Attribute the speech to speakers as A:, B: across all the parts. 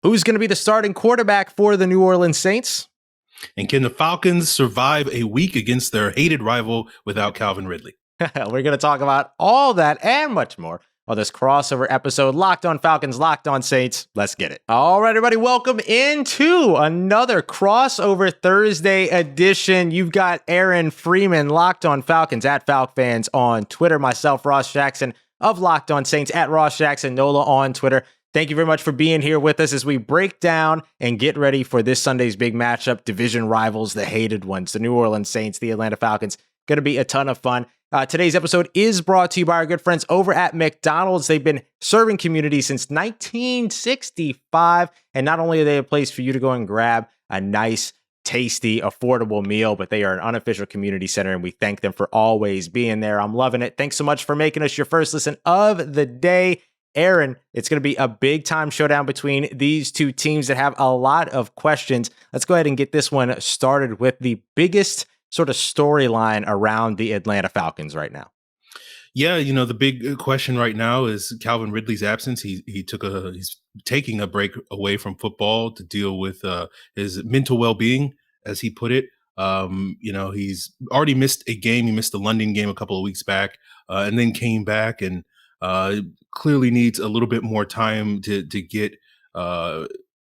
A: Who's going to be the starting quarterback for the New Orleans Saints?
B: And can the Falcons survive a week against their hated rival without Calvin Ridley?
A: We're going to talk about all that and much more on this crossover episode. Locked on Falcons, Locked on Saints. Let's get it. All right, everybody, welcome into another crossover Thursday edition. You've got Aaron Freeman, Locked on Falcons, at FalcFans on Twitter. Myself, Ross Jackson of Locked on Saints, at Ross Jackson Nola on Twitter. Thank you very much for being here with us as we break down and get ready for this Sunday's big matchup. Division rivals, the hated ones, the New Orleans Saints, the Atlanta Falcons. Going to be a ton of fun. Today's episode is brought to you by our good friends over at McDonald's. They've been serving community since 1965. And not only are they a place for you to go and grab a nice, tasty, affordable meal, but they are an unofficial community center, and we thank them for always being there. I'm loving it. Thanks so much for making us your first listen of the day. Aaron, it's going to be a big time showdown between these two teams that have a lot of questions. Let's go ahead and get this one started with the biggest sort of storyline around the Atlanta Falcons right now.
B: Yeah, the big question right now is Calvin Ridley's absence. He's taking a break away from football to deal with his mental well-being, as he put it. He's already missed a game. He missed the London game a couple of weeks back, and then came back and clearly needs a little bit more time to get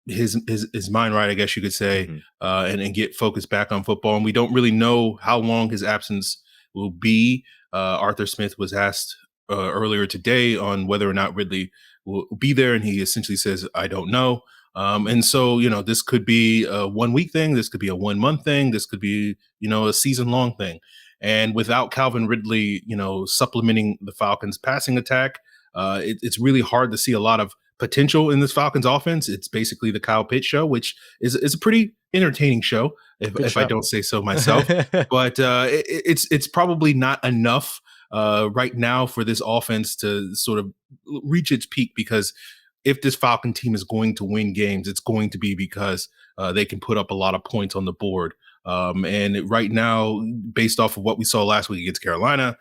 B: his mind right, I guess you could say, and get focused back on football. And we don't really know how long his absence will be. Arthur Smith was asked earlier today on whether or not Ridley will be there, and he essentially says, I don't know. And so, this could be a 1 week thing. This could be a 1 month thing. This could be, a season long thing. And without Calvin Ridley, supplementing the Falcons' passing attack, it's really hard to see a lot of potential in this Falcons offense. It's basically the Kyle Pitts show, which is a pretty entertaining show, if I don't say so myself. But it's probably not enough right now for this offense to sort of reach its peak, because if this Falcon team is going to win games, it's going to be because they can put up a lot of points on the board. And right now, based off of what we saw last week against Carolina,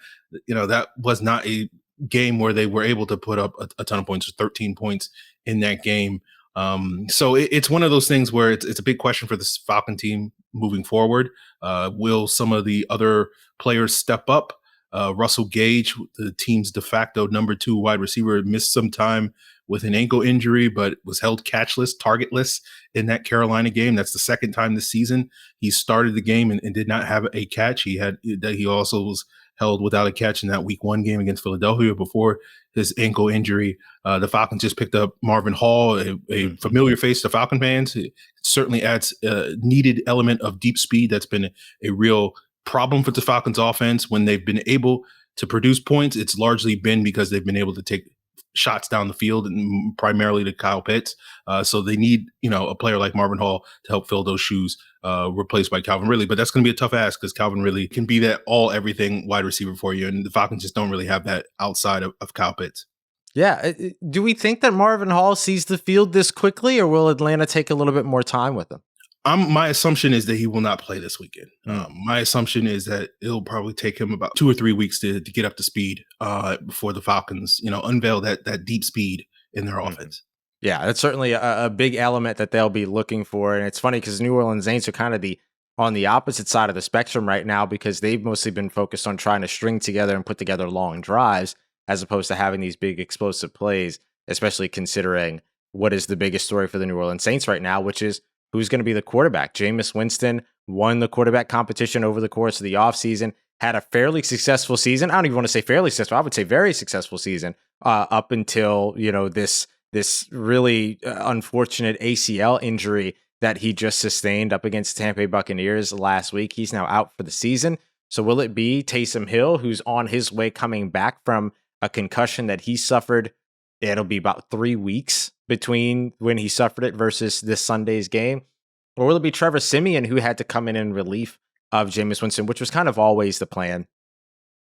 B: that was not a game where they were able to put up a ton of points, 13 points in that game. So it's one of those things where it's a big question for this Falcon team moving forward. Will some of the other players step up? Russell Gage, the team's de facto number 2 wide receiver, missed some time with an ankle injury, but was held catchless, targetless in that Carolina game. That's the second time this season he started the game and did not have a catch. He also was held without a catch in that week 1 game against Philadelphia before his ankle injury. The Falcons just picked up Marvin Hall, a familiar face to Falcon fans. It certainly adds a needed element of deep speed that's been a real problem for the Falcons offense. When they've been able to produce points, it's largely been because they've been able to take shots down the field, and primarily to Kyle Pitts. So they need, a player like Marvin Hall to help fill those shoes, replaced by Calvin Ridley. But that's going to be a tough ask, because Calvin Ridley can be that everything wide receiver for you. And the Falcons just don't really have that outside of Kyle Pitts.
A: Yeah. Do we think that Marvin Hall sees the field this quickly, or will Atlanta take a little bit more time with him?
B: My assumption is that he will not play this weekend. My assumption is that it'll probably take him about 2 or 3 weeks to get up to speed before the Falcons, unveil that deep speed in their offense.
A: Yeah, that's certainly a big element that they'll be looking for. And it's funny because New Orleans Saints are kind of on the opposite side of the spectrum right now, because they've mostly been focused on trying to string together and put together long drives, as opposed to having these big explosive plays, especially considering what is the biggest story for the New Orleans Saints right now, which is who's going to be the quarterback. Jameis Winston won the quarterback competition over the course of the offseason, had a fairly successful season. I don't even want to say fairly successful. I would say very successful season up until, this really unfortunate ACL injury that he just sustained up against the Tampa Bay Buccaneers last week. He's now out for the season. So will it be Taysom Hill, who's on his way coming back from a concussion that he suffered? It'll be about 3 weeks between when he suffered it versus this Sunday's game. Or will it be Trevor Siemian, who had to come in relief of Jameis Winston, which was kind of always the plan?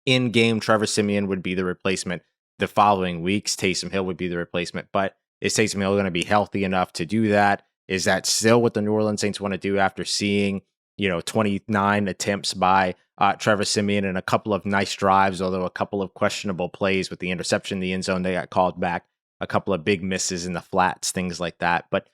A: In game, Trevor Siemian would be the replacement. The following weeks, Taysom Hill would be the replacement. But is Taysom Hill going to be healthy enough to do that? Is that still what the New Orleans Saints want to do after seeing, 29 attempts by Trevor Siemian and a couple of nice drives, although a couple of questionable plays with the interception in the end zone, they got called back, a couple of big misses in the flats, things like that. But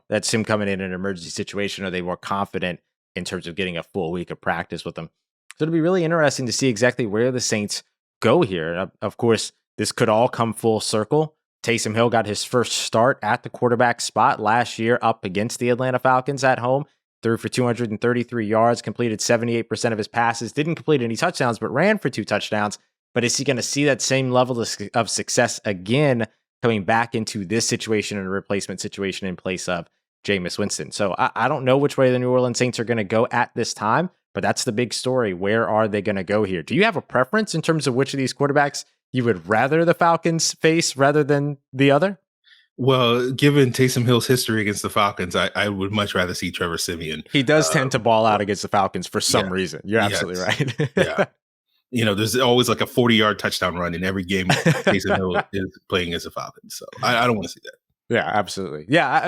A: that's him coming in an emergency situation? Are they more confident in terms of getting a full week of practice with him? So it'll be really interesting to see exactly where the Saints go here. Of course, this could all come full circle. Taysom Hill got his first start at the quarterback spot last year up against the Atlanta Falcons at home. Threw for 233 yards, completed 78% of his passes, didn't complete any touchdowns, but ran for 2 touchdowns. But is he going to see that same level of success again coming back into this situation and a replacement situation in place of Jameis Winston? So I don't know which way the New Orleans Saints are going to go at this time, but that's the big story. Where are they going to go here? Do you have a preference in terms of which of these quarterbacks you would rather the Falcons face rather than the other?
B: Well, given Taysom Hill's history against the Falcons, I would much rather see Trevor Siemian.
A: He does tend to ball out against the Falcons for some reason. You're absolutely right.
B: Yeah. There's always like a 40-yard touchdown run in every game Taysom Hill is playing as a Falcon. So I don't want to see that.
A: Yeah, absolutely. Yeah,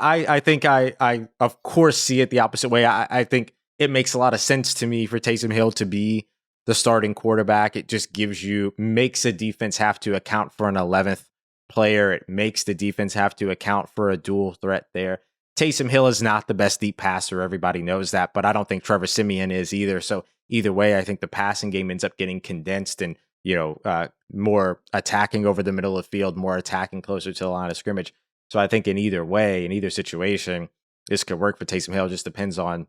A: I think I of course see it the opposite way. I think it makes a lot of sense to me for Taysom Hill to be the starting quarterback. It just makes a defense have to account for an 11th player. It makes the defense have to account for a dual threat there. Taysom Hill is not the best deep passer. Everybody knows that, but I don't think Trevor Siemian is either. So either way, I think the passing game ends up getting condensed and, more attacking over the middle of the field, more attacking closer to the line of scrimmage. So I think in either way, in either situation, this could work for Taysom Hill. It just depends on,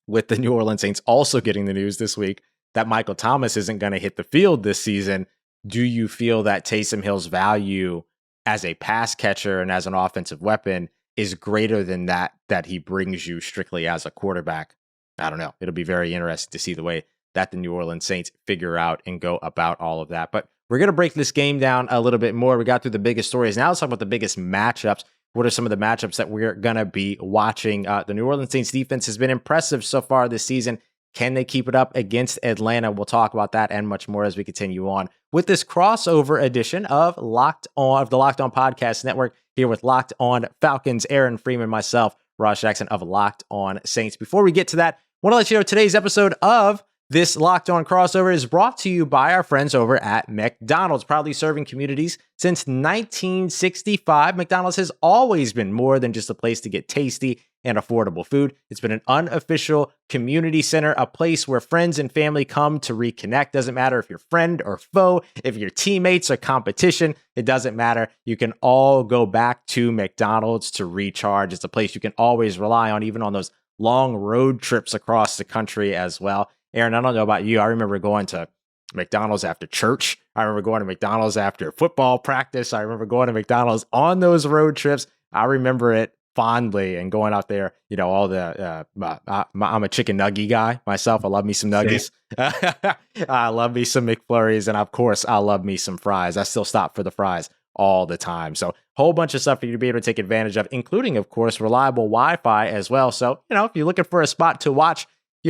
A: with the New Orleans Saints also getting the news this week that Michael Thomas isn't going to hit the field this season. Do you feel that Taysom Hill's value as a pass catcher and as an offensive weapon is greater than that he brings you strictly as a quarterback? I don't know. It'll be very interesting to see the way that the New Orleans Saints figure out and go about all of that. But we're going to break this game down a little bit more. We got through the biggest stories. Now let's talk about the biggest matchups. What are some of the matchups that we're going to be watching? The New Orleans Saints defense has been impressive so far this season. Can they keep it up against Atlanta? We'll talk about that and much more as we continue on with this crossover edition of the Locked On Podcast Network, here with Locked On Falcons, Aaron Freeman, myself, Ross Jackson of Locked On Saints. Before we get to that, I want to let you know today's episode of this Locked On crossover is brought to you by our friends over at McDonald's, proudly serving communities since 1965. McDonald's has always been more than just a place to get tasty and affordable food. It's been an unofficial community center, a place where friends and family come to reconnect. Doesn't matter if you're friend or foe, if you're teammates or competition, it doesn't matter. You can all go back to McDonald's to recharge. It's a place you can always rely on, even on those long road trips across the country as well. Aaron, I don't know about you. I remember going to McDonald's after church. I remember going to McDonald's after football practice. I remember going to McDonald's on those road trips. I remember it fondly and going out there, all the, I'm a chicken nugget guy myself. I love me some nuggets. I love me some McFlurries. And of course, I love me some fries. I still stop for the fries all the time. So whole bunch of stuff for you to be able to take advantage of, including, of course, reliable Wi-Fi as well. So, if you're looking for a spot to watch,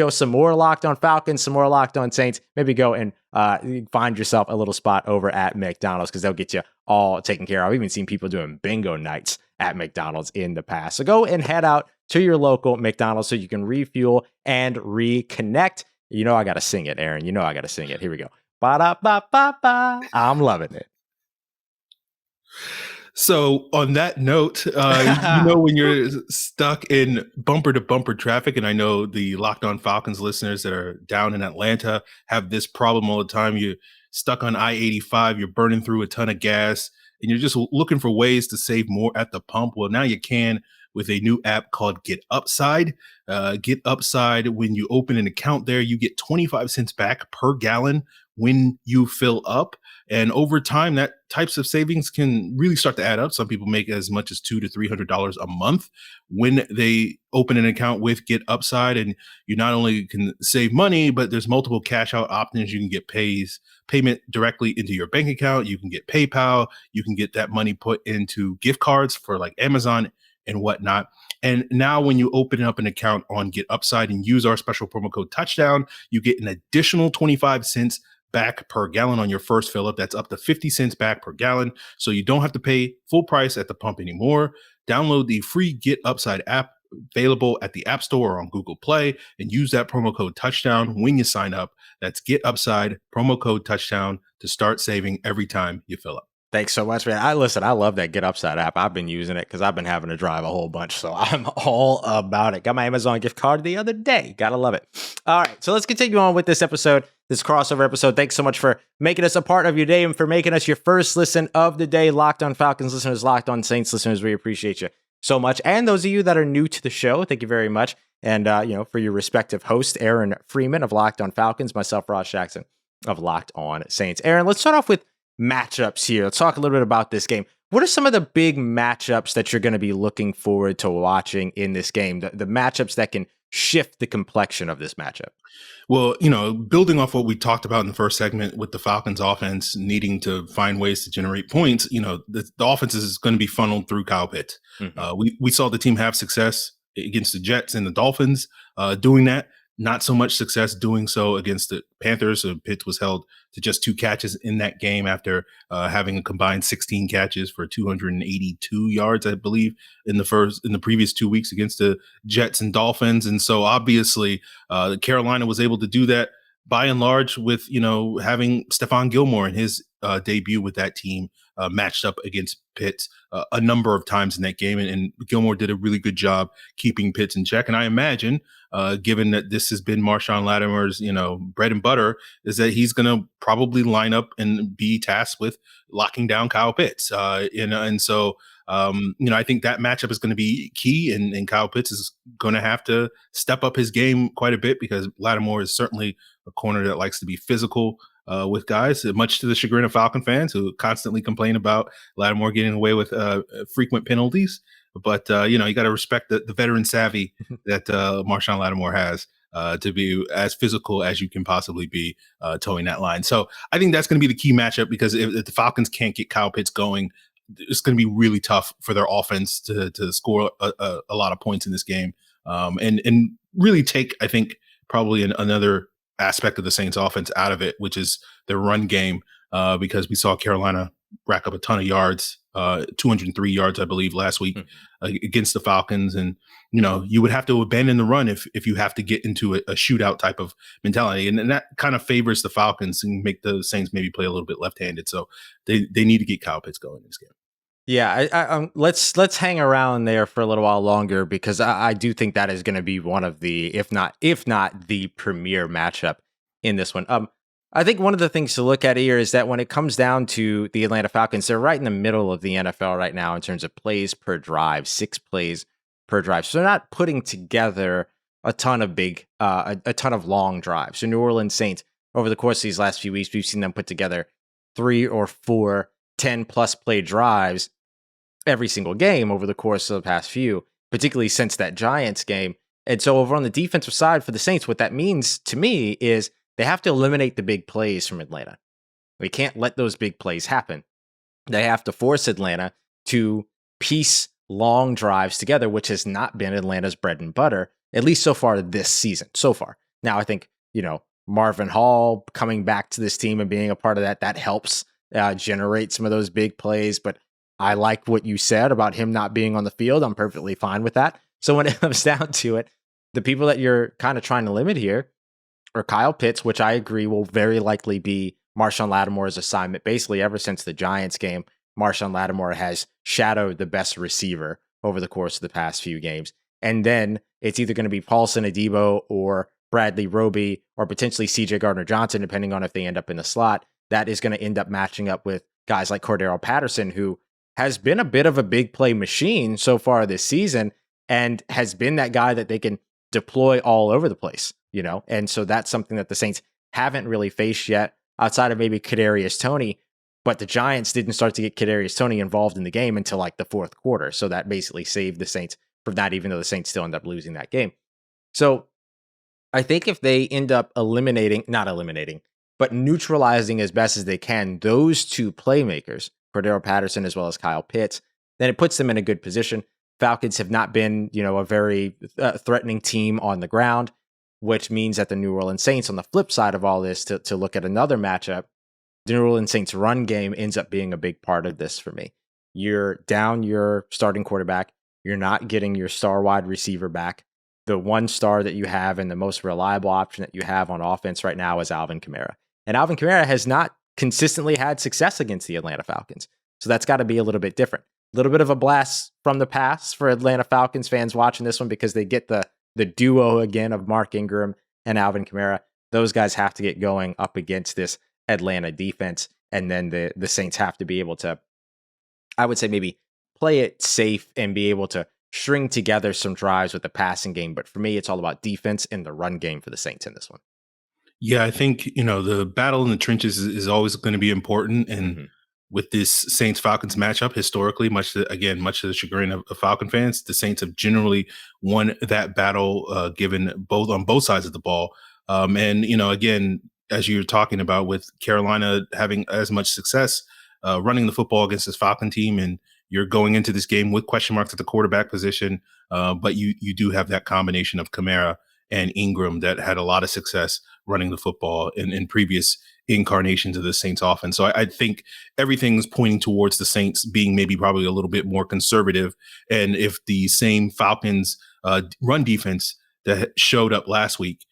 A: some more Locked On Falcons, some more Locked On Saints, maybe go and find yourself a little spot over at McDonald's, because they'll get you all taken care of. I've even seen people doing bingo nights at McDonald's in the past. So go and head out to your local McDonald's so you can refuel and reconnect. I got to sing it, Aaron. I got to sing it. Here we go. Ba-da-ba-ba-ba. I'm loving it.
B: So on that note, when you're stuck in bumper to bumper traffic, and I know the Locked On Falcons listeners that are down in Atlanta have this problem all the time. You're stuck on I-85, you're burning through a ton of gas, and you're just looking for ways to save more at the pump. Well, now you can with a new app called Getupside. Getupside, when you open an account there, you get 25 cents back per gallon when you fill up. And over time, that types of savings can really start to add up. Some people make as much as $200 to $300 a month when they open an account with Getupside. And you not only can save money, but there's multiple cash out options. You can get payment directly into your bank account. You can get PayPal. You can get that money put into gift cards for like Amazon and whatnot. And now when you open up an account on Getupside and use our special promo code Touchdown, you get an additional 25 cents back per gallon on your first fill up. That's up to 50 cents back per gallon. So you don't have to pay full price at the pump anymore. Download the free Getupside app available at the App Store or on Google Play and use that promo code Touchdown when you sign up. That's Getupside, promo code Touchdown, to start saving every time you fill up.
A: Thanks so much, man. I love that Getupside app. I've been using it because I've been having to drive a whole bunch, so I'm all about it. Got my Amazon gift card the other day. Gotta love it. All right, so let's continue on with this episode, this crossover episode. Thanks so much for making us a part of your day and for making us your first listen of the day. Locked on Falcons listeners, Locked on Saints listeners, we appreciate you so much. And those of you that are new to the show, thank you very much. And for your respective host, Aaron Freeman of Locked on Falcons, myself, Ross Jackson of Locked on Saints. Aaron, let's start off with matchups here. Let's talk a little bit about this game. What are some of the big matchups that you're going to be looking forward to watching in this game? The matchups that can shift the complexion of this matchup?
B: Well, building off what we talked about in the first segment with the Falcons offense needing to find ways to generate points, the offense is going to be funneled through Kyle Pitts. Mm-hmm. We saw the team have success against the Jets and the Dolphins doing that. Not so much success doing so against the Panthers. So Pitts was held to just 2 catches in that game after having a combined 16 catches for 282 yards, I believe, in the previous 2 weeks against the Jets and Dolphins. And so obviously Carolina was able to do that by and large with, having Stephon Gilmore in his debut with that team matched up against Pitts a number of times in that game. And Gilmore did a really good job keeping Pitts in check. And I imagine, given that this has been Marshon Lattimore's, bread and butter, is that he's going to probably line up and be tasked with locking down Kyle Pitts. And so I think that matchup is going to be key, and Kyle Pitts is going to have to step up his game quite a bit because Lattimore is certainly a corner that likes to be physical with guys, much to the chagrin of Falcon fans who constantly complain about Lattimore getting away with frequent penalties. But, you got to respect the veteran savvy that Marshon Lattimore has to be as physical as you can possibly be towing that line. So I think that's going to be the key matchup because if the Falcons can't get Kyle Pitts going, it's going to be really tough for their offense to score a lot of points in this game and really take, I think, probably another aspect of the Saints offense out of it, which is their run game, because we saw Carolina rack up a ton of yards, 203 yards, I believe, last week against the Falcons. And, you would have to abandon the run if you have to get into a shootout type of mentality. And that kind of favors the Falcons and make the Saints maybe play a little bit left-handed. So they need to get Kyle Pitts going in this game.
A: Yeah, let's hang around there for a little while longer because I do think that is going to be one of the, if not the premier matchup in this one. I think one of the things to look at here is that when it comes down to the Atlanta Falcons, they're right in the middle of the NFL right now in terms of plays per drive, 6 plays per drive. So they're not putting together a ton of a ton of long drives. So New Orleans Saints, over the course of these last few weeks, we've seen them put together 3 or 4 10-plus play drives every single game over the course of the past few, particularly since that Giants game. And so over on the defensive side for the Saints, what that means to me is they have to eliminate the big plays from Atlanta. We can't let those big plays happen. They have to force Atlanta to piece long drives together, which has not been Atlanta's bread and butter, at least so far this season. So far. Now, I think, Marvin Hall coming back to this team and being a part of that helps generate some of those big plays. But I like what you said about him not being on the field. I'm perfectly fine with that. So when it comes down to it, the people that you're kind of trying to limit here are Kyle Pitts, which I agree will very likely be Marshon Lattimore's assignment. Basically, ever since the Giants game, Marshon Lattimore has shadowed the best receiver over the course of the past few games. And then it's either going to be Paulson Adebo or Bradley Roby or potentially CJ Gardner-Johnson, depending on if they end up in the slot. That is going to end up matching up with guys like Cordero Patterson, who has been a bit of a big play machine so far this season and has been that guy that they can deploy all over the place, And so that's something that the Saints haven't really faced yet outside of maybe Kadarius Toney, but the Giants didn't start to get Kadarius Toney involved in the game until like the fourth quarter. So that basically saved the Saints from that, even though the Saints still end up losing that game. So I think if they end up but neutralizing as best as they can those two playmakers, Cordero Patterson as well as Kyle Pitts, then it puts them in a good position. Falcons have not been, a very threatening team on the ground, which means that the New Orleans Saints, on the flip side of all this, to look at another matchup, the New Orleans Saints run game ends up being a big part of this for me. You're down your starting quarterback. You're not getting your star wide receiver back. The one star that you have and the most reliable option that you have on offense right now is Alvin Kamara. And Alvin Kamara has not consistently had success against the Atlanta Falcons. So that's got to be a little bit different. A little bit of a blast from the past for Atlanta Falcons fans watching this one because they get the duo again of Mark Ingram and Alvin Kamara. Those guys have to get going up against this Atlanta defense. And then the Saints have to be able to, I would say, maybe play it safe and be able to string together some drives with the passing game. But for me, it's all about defense and the run game for the Saints in this one.
B: Yeah, I think, the battle in the trenches is always going to be important. And with this Saints Falcons matchup, historically, much to the chagrin of Falcon fans, the Saints have generally won that battle, given on both sides of the ball. And, again, as you're talking about with Carolina having as much success running the football against this Falcon team, and you're going into this game with question marks at the quarterback position, but you do have that combination of Kamara and Ingram that had a lot of success running the football in previous incarnations of the Saints offense. So I think everything's pointing towards the Saints being maybe probably a little bit more conservative. And if the same Falcons run defense that showed up last week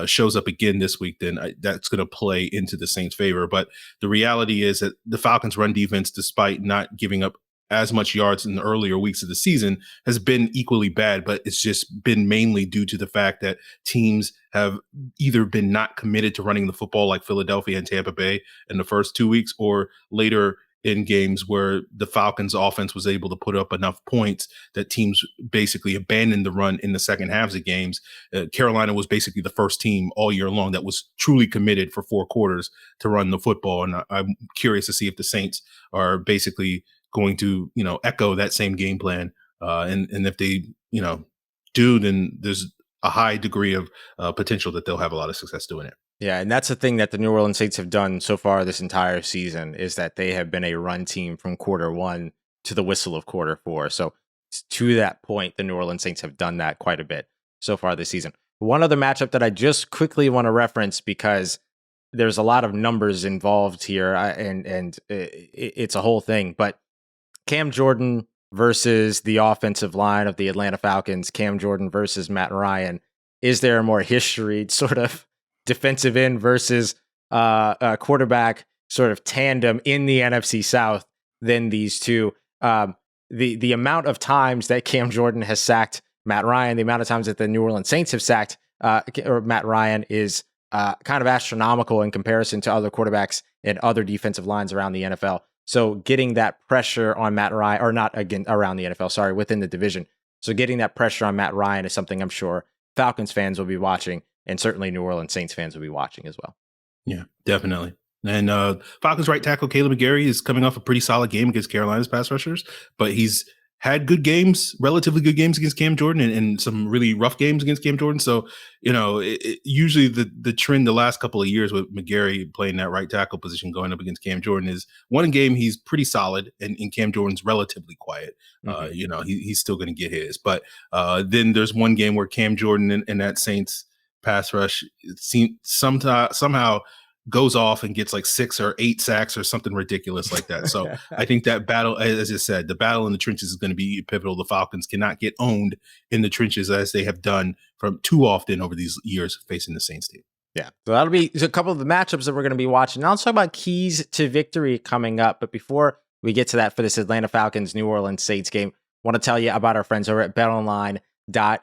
B: shows up again this week, then that's going to play into the Saints' favor. But the reality is that the Falcons run defense, despite not giving up as much yards in the earlier weeks of the season, has been equally bad, but it's just been mainly due to the fact that teams have either been not committed to running the football like Philadelphia and Tampa Bay in the first 2 weeks, or later in games where the Falcons offense was able to put up enough points that teams basically abandoned the run in the second halves of games. Carolina was basically the first team all year long that was truly committed for 4 quarters to run the football. And I'm curious to see if the Saints are basically going to, echo that same game plan. And if they, do, then there's a high degree of potential that they'll have a lot of success doing it.
A: Yeah, and that's the thing that the New Orleans Saints have done so far this entire season, is that they have been a run team from quarter 1 to the whistle of quarter 4. So to that point, the New Orleans Saints have done that quite a bit so far this season. One other matchup that I just quickly want to reference, because there's a lot of numbers involved here, and it's a whole thing, but Cam Jordan versus the offensive line of the Atlanta Falcons, Cam Jordan versus Matt Ryan. Is there a more historied sort of defensive end versus quarterback sort of tandem in the NFC South than these two? The amount of times that Cam Jordan has sacked Matt Ryan, the amount of times that the New Orleans Saints have sacked or Matt Ryan is kind of astronomical in comparison to other quarterbacks and other defensive lines around the NFL. So getting that pressure on Matt Ryan, or not again around the NFL, sorry, within the division. So getting that pressure on Matt Ryan is something I'm sure Falcons fans will be watching, and certainly New Orleans Saints fans will be watching as well.
B: Yeah, definitely. And Falcons right tackle Caleb McGarry is coming off a pretty solid game against Carolina's pass rushers, but he's had good games, relatively good games against Cam Jordan, and some really rough games against Cam Jordan. So, usually the trend the last couple of years with McGarry playing that right tackle position going up against Cam Jordan is one game he's pretty solid and Cam Jordan's relatively quiet. He's still going to get his. But then there's one game where Cam Jordan and that Saints pass rush somehow goes off and gets like 6 or 8 sacks or something ridiculous like that. So I think that battle, as I said, the battle in the trenches is going to be pivotal. The Falcons cannot get owned in the trenches as they have done from too often over these years facing the Saints team.
A: Yeah, so that'll be a couple of the matchups that we're going to be watching. Now let's talk about keys to victory coming up. But before we get to that for this Atlanta Falcons New Orleans Saints game, I want to tell you about our friends over at BetOnline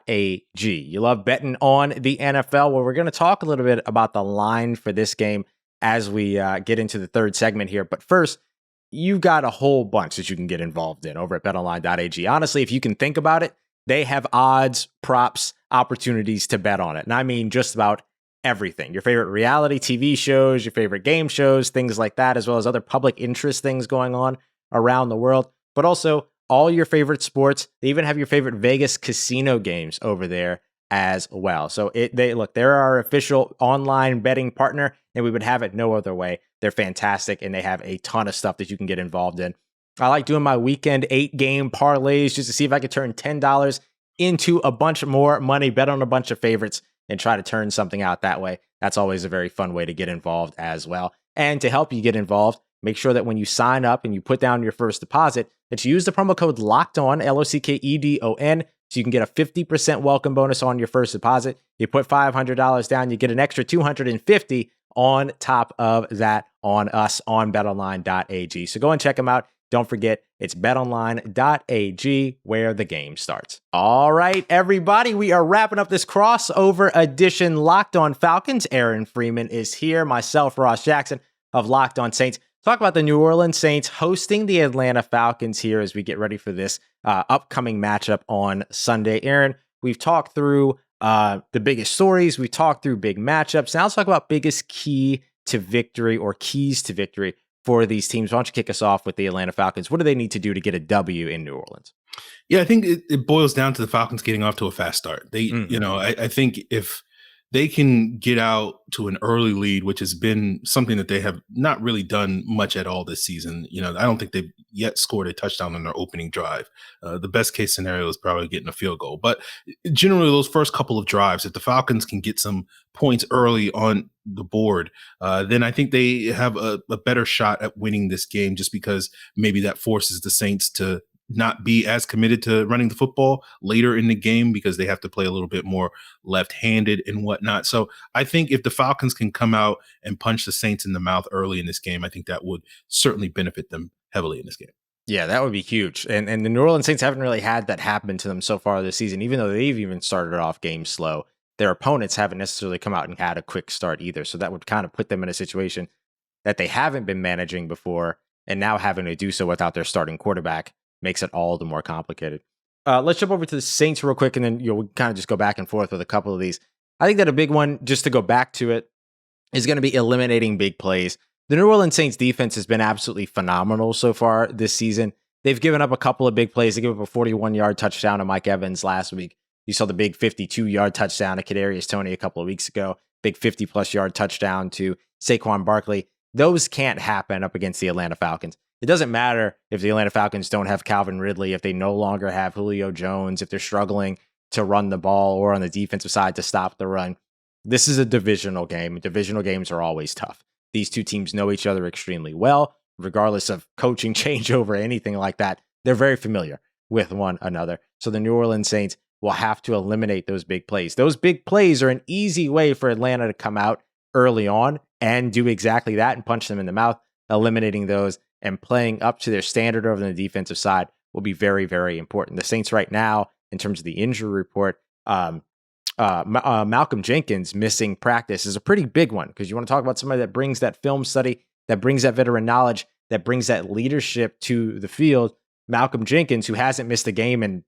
A: AG. You love betting on the NFL. Well, we're going to talk a little bit about the line for this game as we get into the third segment here. But first, you've got a whole bunch that you can get involved in over at BetOnline.ag. Honestly, if you can think about it, they have odds, props, opportunities to bet on it. And I mean just about everything. Your favorite reality TV shows, your favorite game shows, things like that, as well as other public interest things going on around the world. But also all your favorite sports. They even have your favorite Vegas casino games over there as well. So they're our official online betting partner, and we would have it no other way. They're fantastic, and they have a ton of stuff that you can get involved in. I like doing my weekend 8-game parlays just to see if I could turn $10 into a bunch more money, bet on a bunch of favorites, and try to turn something out that way. That's always a very fun way to get involved as well. And to help you get involved, make sure that when you sign up and you put down your first deposit, that you use the promo code LOCKEDON, LOCKEDON, so you can get a 50% welcome bonus on your first deposit. You put $500 down, you get an extra $250 on top of that on us on betonline.ag. So go and check them out. Don't forget, it's betonline.ag where the game starts. All right, everybody, we are wrapping up this crossover edition Locked On Falcons. Aaron Freeman is here. Myself, Ross Jackson of Locked On Saints. Talk about the New Orleans Saints hosting the Atlanta Falcons here as we get ready for this upcoming matchup on Sunday. Aaron, we've talked through the biggest stories. We talked through big matchups. Now let's talk about biggest key to victory or keys to victory for these teams. Why don't you kick us off with the Atlanta Falcons? What do they need to do to get a W in New Orleans?
B: Yeah, I think it boils down to the Falcons getting off to a fast start. I think if they can get out to an early lead, which has been something that they have not really done much at all this season. I don't think they've yet scored a touchdown on their opening drive. The best case scenario is probably getting a field goal. But generally, those first couple of drives, if the Falcons can get some points early on the board, then I think they have a better shot at winning this game, just because maybe that forces the Saints to not be as committed to running the football later in the game, because they have to play a little bit more left-handed and whatnot. So I think if the Falcons can come out and punch the Saints in the mouth early in this game, I think that would certainly benefit them heavily in this game.
A: Yeah, that would be huge. And the New Orleans Saints haven't really had that happen to them so far this season, even though they've even started off games slow. Their opponents haven't necessarily come out and had a quick start either. So that would kind of put them in a situation that they haven't been managing before, and now having to do so without their starting quarterback makes it all the more complicated. Let's jump over to the Saints real quick, and then we'll kind of just go back and forth with a couple of these. I think that a big one, just to go back to it, is going to be eliminating big plays. The New Orleans Saints defense has been absolutely phenomenal so far this season. They've given up a couple of big plays. They gave up a 41-yard touchdown to Mike Evans last week. You saw the big 52-yard touchdown to Kadarius Toney a couple of weeks ago. Big 50-plus yard touchdown to Saquon Barkley. Those can't happen up against the Atlanta Falcons. It doesn't matter if the Atlanta Falcons don't have Calvin Ridley, if they no longer have Julio Jones, if they're struggling to run the ball or on the defensive side to stop the run. This is a divisional game. Divisional games are always tough. These two teams know each other extremely well, regardless of coaching changeover or anything like that. They're very familiar with one another. So the New Orleans Saints will have to eliminate those big plays. Those big plays are an easy way for Atlanta to come out early on and do exactly that and punch them in the mouth. Eliminating those and playing up to their standard over the defensive side will be very, very important. The Saints right now, in terms of the injury report, Malcolm Jenkins missing practice is a pretty big one, because you want to talk about somebody that brings that film study, that brings that veteran knowledge, that brings that leadership to the field. Malcolm Jenkins, who hasn't missed a game in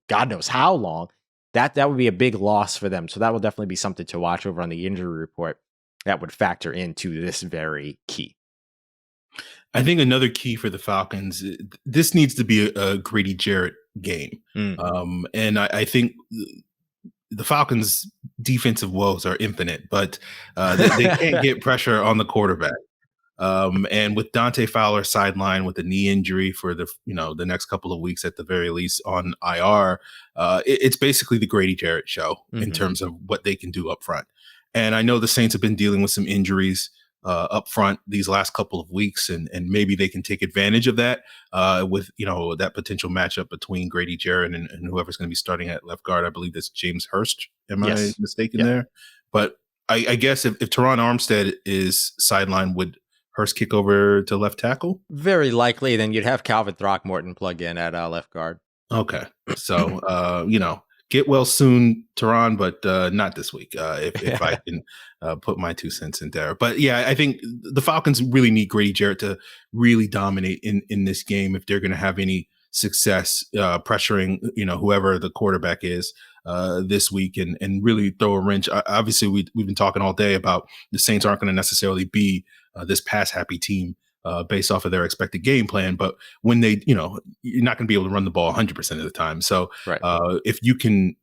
A: God knows how long, that would be a big loss for them. So that will definitely be something to watch over on the injury report that would factor into this very key.
B: I think another key for the Falcons, this needs to be a Grady Jarrett game. And I think the Falcons' defensive woes are infinite, but they can't get pressure on the quarterback. And with Dante Fowler sidelined with a knee injury for the next couple of weeks at the very least on IR, it's basically the Grady Jarrett show in terms of what they can do up front. And I know the Saints have been dealing with some injuries up front these last couple of weeks, and maybe they can take advantage of that with that potential matchup between Grady Jarrett and whoever's going to be starting at left guard. I believe that's James Hurst. Am I mistaken there? But I guess if Teron Armstead is sidelined, would Hurst kick over to left tackle?
A: Very likely. Then you'd have Calvin Throckmorton plug in at left guard.
B: Okay, so get well soon, Teron, but not this week. If I can put my 2 cents in there. But yeah, I think the Falcons really need Grady Jarrett to really dominate in this game if they're going to have any success pressuring whoever the quarterback is this week and really throw a wrench. Obviously, we've been talking all day about the Saints aren't going to necessarily be this pass happy team based off of their expected game plan. But when they, you're not going to be able to run the ball 100% of the time. So
A: right.
B: If you can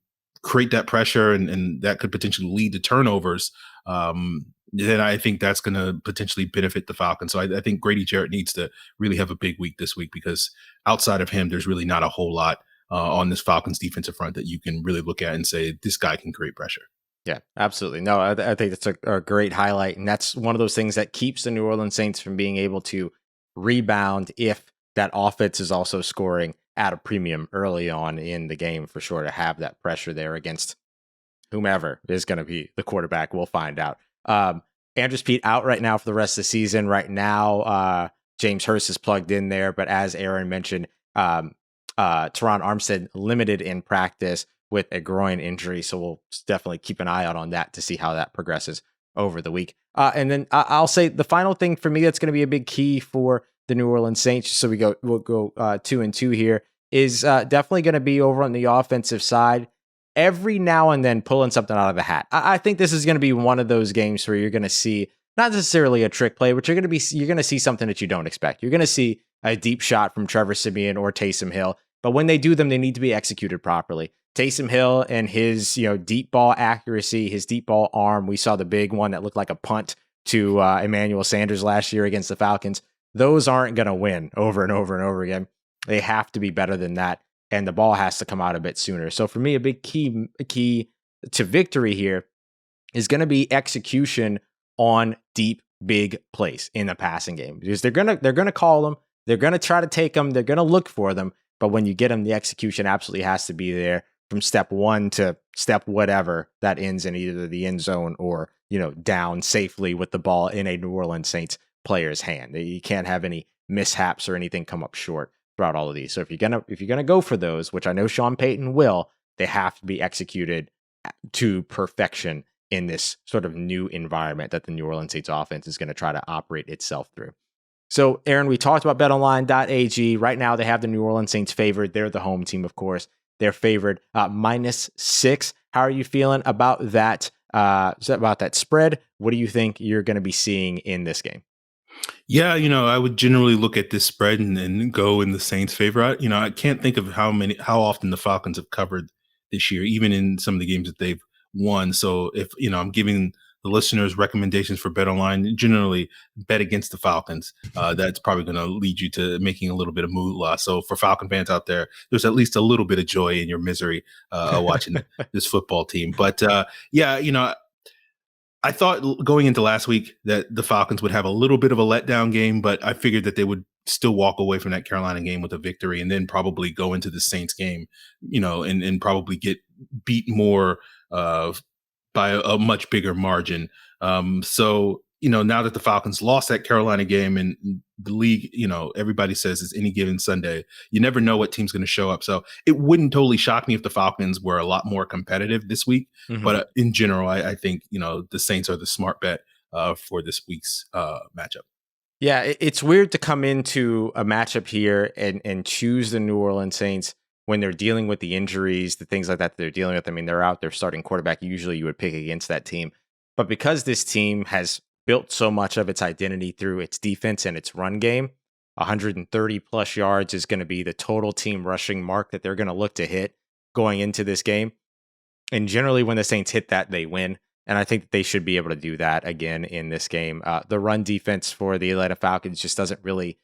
B: create that pressure and that could potentially lead to turnovers, then I think that's going to potentially benefit the Falcons. So I think Grady Jarrett needs to really have a big week this week, because outside of him, there's really not a whole lot on this Falcons defensive front that you can really look at and say, this guy can create pressure.
A: Yeah, absolutely. No, I think that's a great highlight. And that's one of those things that keeps the New Orleans Saints from being able to rebound if that offense is also scoring at a premium early on in the game, for sure, to have that pressure there against whomever is going to be the quarterback. We'll find out. Andrus Peat out right now for the rest of the season. Right now, James Hurst is plugged in there. But as Aaron mentioned, Teron Armstead limited in practice with a groin injury. So we'll definitely keep an eye out on that to see how that progresses over the week. And then I'll say the final thing for me that's going to be a big key for the New Orleans Saints, so we'll go 2-2 here, is definitely going to be over on the offensive side. Every now and then pulling something out of the hat. I think this is going to be one of those games where you're going to see not necessarily a trick play, but you're going to see something that you don't expect. You're going to see a deep shot from Trevor Siemian or Taysom Hill, but when they do them, they need to be executed properly. Taysom Hill and his deep ball accuracy, his deep ball arm. We saw the big one that looked like a punt to Emmanuel Sanders last year against the Falcons. Those aren't going to win over and over and over again. They have to be better than that, and the ball has to come out a bit sooner. So for me, a big key to victory here is going to be execution on deep, big plays in the passing game, because they're gonna call them, they're gonna try to take them, they're gonna look for them, but when you get them, the execution absolutely has to be there from step one to step whatever that ends in either the end zone or down safely with the ball in a New Orleans Saints player's hand. You can't have any mishaps or anything come up short throughout all of these. So if you're gonna go for those, which I know Sean Payton will, they have to be executed to perfection in this sort of new environment that the New Orleans Saints offense is going to try to operate itself through. So, Aaron, we talked about BetOnline.ag. Right now, they have the New Orleans Saints favored. They're the home team, of course. They're favored -6. How are you feeling about that? About that spread? What do you think you're going to be seeing in this game?
B: Yeah, I would generally look at this spread and go in the Saints' favor. I can't think of how often the Falcons have covered this year, even in some of the games that they've won. So if I'm giving the listeners recommendations for Bet Online, generally bet against the Falcons. That's probably going to lead you to making a little bit of moolah. So for Falcon fans out there, there's at least a little bit of joy in your misery watching this football team. But yeah, I thought going into last week that the Falcons would have a little bit of a letdown game, but I figured that they would still walk away from that Carolina game with a victory and then probably go into the Saints game, and probably get beat more by a much bigger margin. So, now that the Falcons lost that Carolina game and the league, everybody says it's any given Sunday, you never know what team's going to show up. So it wouldn't totally shock me if the Falcons were a lot more competitive this week. Mm-hmm. But in general, I think, the Saints are the smart bet for this week's matchup.
A: Yeah, it's weird to come into a matchup here and choose the New Orleans Saints when they're dealing with the injuries, the things like that they're dealing with. I mean, they're out their starting quarterback. Usually you would pick against that team. But because this team has built so much of its identity through its defense and its run game, 130 plus yards is going to be the total team rushing mark that they're going to look to hit going into this game. And generally when the Saints hit that, they win. And I think they should be able to do that again in this game. The run defense for the Atlanta Falcons just doesn't really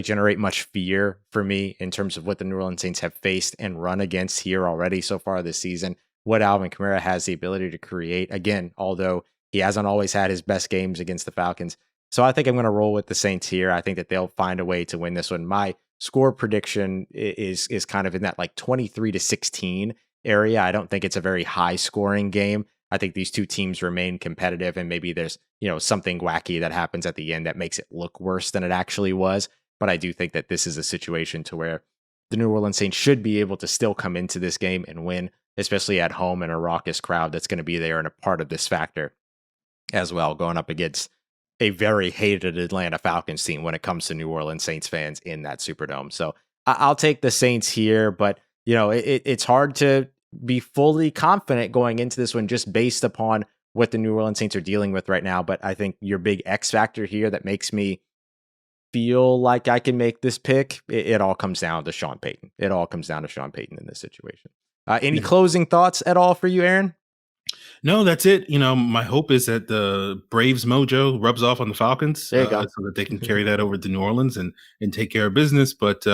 A: generate much fear for me in terms of what the New Orleans Saints have faced and run against here already so far this season. What Alvin Kamara has the ability to create, again, although he hasn't always had his best games against the Falcons. So I think I'm going to roll with the Saints here. I think that they'll find a way to win this one. My score prediction is kind of in that like 23-16 area. I don't think it's a very high scoring game. I think these two teams remain competitive, and maybe there's, something wacky that happens at the end that makes it look worse than it actually was. But I do think that this is a situation to where the New Orleans Saints should be able to still come into this game and win, especially at home in a raucous crowd that's going to be there and a part of this factor as well, going up against a very hated Atlanta Falcons team when it comes to New Orleans Saints fans in that Superdome. So I'll take the Saints here, but it's hard to be fully confident going into this one just based upon what the New Orleans Saints are dealing with right now. But I think your big X factor here that makes me feel like I can make this pick, it all comes down to Sean Payton. It all comes down to Sean Payton in this situation. Any closing thoughts at all for you, Aaron?
B: No, that's it. My hope is that the Braves mojo rubs off on the Falcons so that they can carry that over to New Orleans and take care of business. But,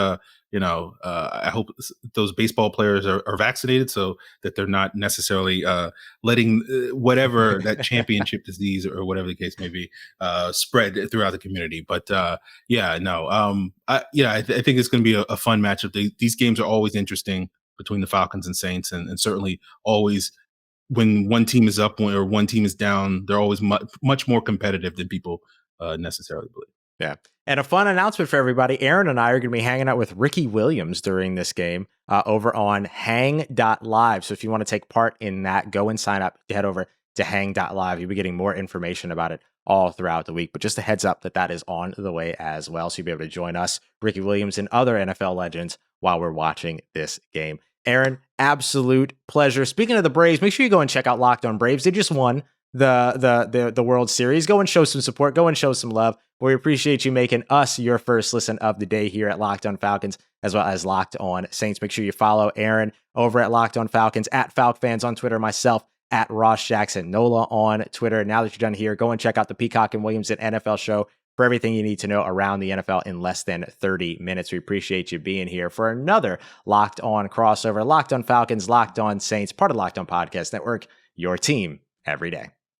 B: I hope those baseball players are vaccinated so that they're not necessarily letting whatever that championship disease or whatever the case may be spread throughout the community. But I think it's going to be a fun matchup. These games are always interesting between the Falcons and Saints, and certainly always when one team is up or one team is down, they're always much more competitive than people necessarily believe.
A: Yeah. And a fun announcement for everybody. Aaron and I are going to be hanging out with Ricky Williams during this game over on hang.live. So if you want to take part in that, go and sign up. Head over to hang.live. You'll be getting more information about it all throughout the week. But just a heads up that is on the way as well. So you'll be able to join us, Ricky Williams, and other NFL legends while we're watching this game. Aaron, absolute pleasure. Speaking of the Braves, make sure you go and check out Locked On Braves. They just won the World Series. Go and show some support. Go and show some love. We appreciate you making us your first listen of the day here at Locked On Falcons, as well as Locked On Saints. Make sure you follow Aaron over at Locked On Falcons, at FalcFans on Twitter, myself at Ross Jackson Nola on Twitter. Now that you're done here, go and check out the Peacock and Williamson NFL show for everything you need to know around the NFL in less than 30 minutes. We appreciate you being here for another Locked On crossover. Locked On Falcons, Locked On Saints, part of Locked On Podcast Network, your team every day.